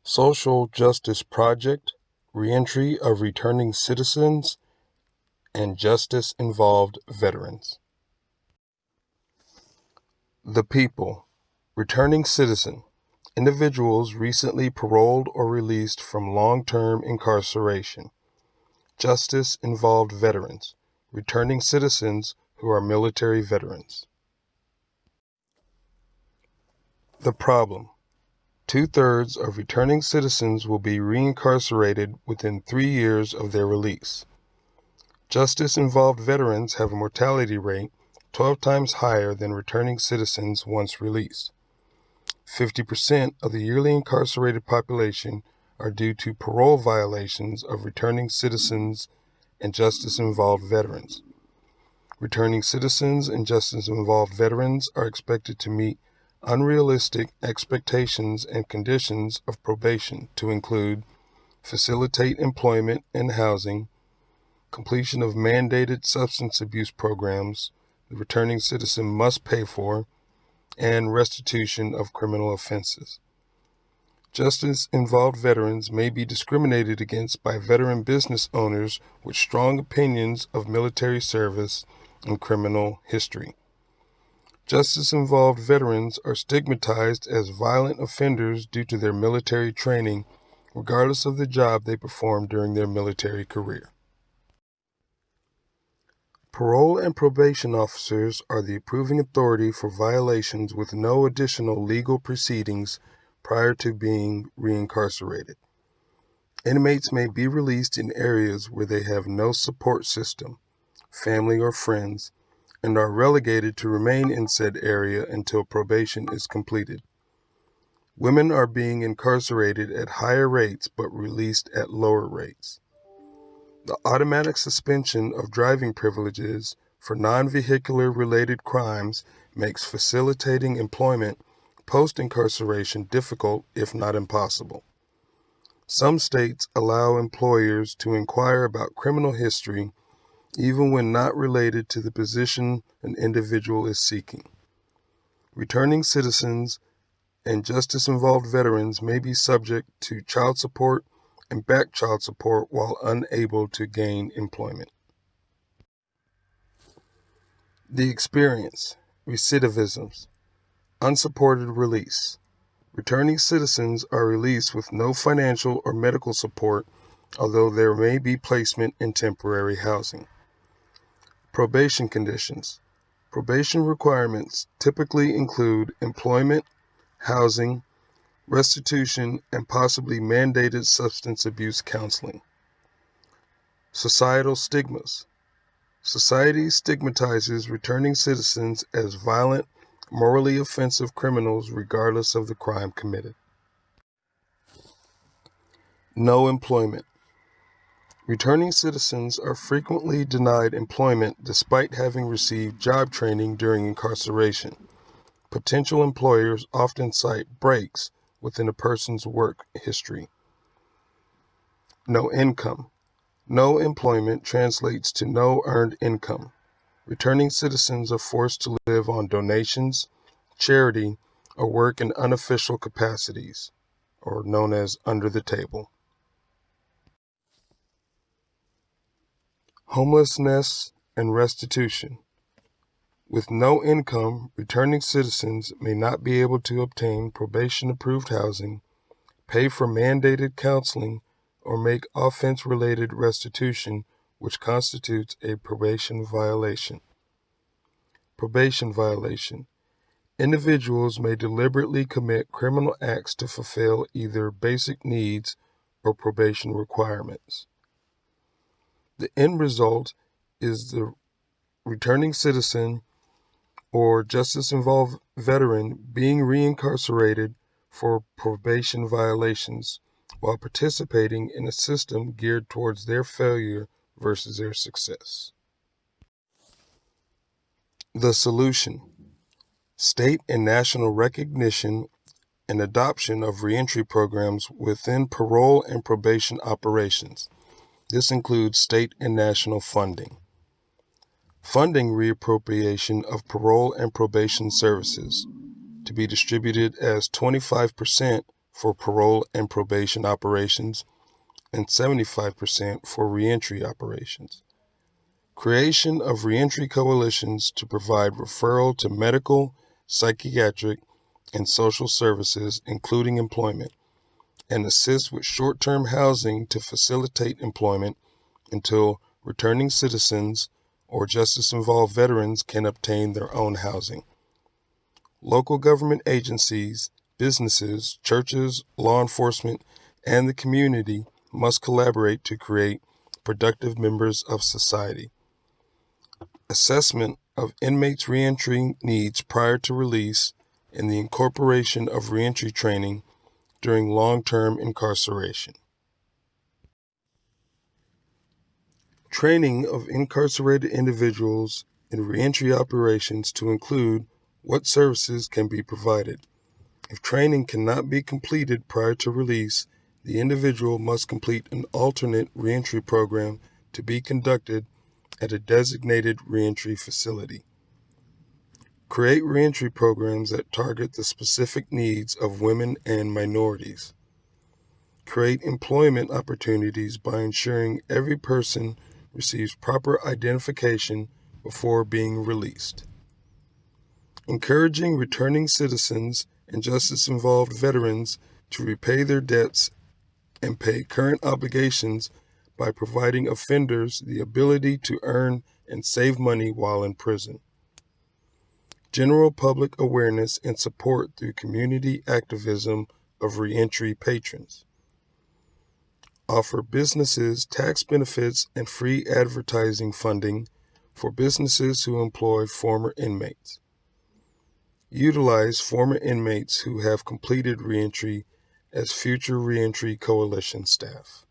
Social Justice Project, Reentry of Returning Citizens, and Justice-Involved Veterans. The people. Returning citizen. Individuals recently paroled or released from long-term incarceration. Justice-Involved Veterans. Returning citizens who are military veterans. The problem. 2/3 of returning citizens will be reincarcerated within 3 years of their release. Justice-involved veterans have a mortality rate 12 times higher than returning citizens once released. 50% of the yearly incarcerated population are due to parole violations of returning citizens and justice-involved veterans. Returning citizens and justice-involved veterans are expected to meet unrealistic expectations and conditions of probation to include facilitate employment and housing, completion of mandated substance abuse programs the returning citizen must pay for, and restitution of criminal offenses. Justice-involved veterans may be discriminated against by veteran business owners with strong opinions of military service and criminal history. Justice-involved veterans are stigmatized as violent offenders due to their military training, regardless of the job they performed during their military career. Parole and probation officers are the approving authority for violations with no additional legal proceedings prior to being reincarcerated. Inmates may be released in areas where they have no support system, family or friends, and are relegated to remain in said area until probation is completed. Women are being incarcerated at higher rates but released at lower rates. The automatic suspension of driving privileges for non-vehicular related crimes makes facilitating employment post-incarceration difficult, if not impossible. Some states allow employers to inquire about criminal history even when not related to the position an individual is seeking. Returning citizens and justice-involved veterans may be subject to child support and back child support while unable to gain employment. The experience, recidivisms, unsupported release. Returning citizens are released with no financial or medical support, although there may be placement in temporary housing. Probation conditions. Probation requirements typically include employment, housing, restitution, and possibly mandated substance abuse counseling. Societal stigmas. Society stigmatizes returning citizens as violent, morally offensive criminals regardless of the crime committed. No employment. Returning citizens are frequently denied employment despite having received job training during incarceration. Potential employers often cite breaks within a person's work history. No income. No employment translates to no earned income. Returning citizens are forced to live on donations, charity, or work in unofficial capacities, or known as under the table. Homelessness and restitution. With no income, returning citizens may not be able to obtain probation-approved housing, pay for mandated counseling, or make offense-related restitution, which constitutes a probation violation. Probation violation. Individuals may deliberately commit criminal acts to fulfill either basic needs or probation requirements. The end result is the returning citizen or justice-involved veteran being reincarcerated for probation violations while participating in a system geared towards their failure versus their success. The solution: state and national recognition and adoption of reentry programs within parole and probation operations. This includes state and national funding. Funding reappropriation of parole and probation services to be distributed as 25% for parole and probation operations, and 75% for reentry operations. Creation of reentry coalitions to provide referral to medical, psychiatric, and social services, including employment, and assist with short-term housing to facilitate employment until returning citizens or justice-involved veterans can obtain their own housing. Local government agencies, businesses, churches, law enforcement, and the community must collaborate to create productive members of society. Assessment of inmates' reentry needs prior to release and the incorporation of reentry training during long-term incarceration. Training of incarcerated individuals in reentry operations to include what services can be provided. If training cannot be completed prior to release, the individual must complete an alternate reentry program to be conducted at a designated reentry facility. Create reentry programs that target the specific needs of women and minorities. Create employment opportunities by ensuring every person receives proper identification before being released. Encouraging returning citizens and justice-involved veterans to repay their debts and pay current obligations by providing offenders the ability to earn and save money while in prison. General public awareness and support through community activism of reentry patrons. Offer businesses tax benefits and free advertising funding for businesses who employ former inmates. Utilize former inmates who have completed reentry as future reentry coalition staff.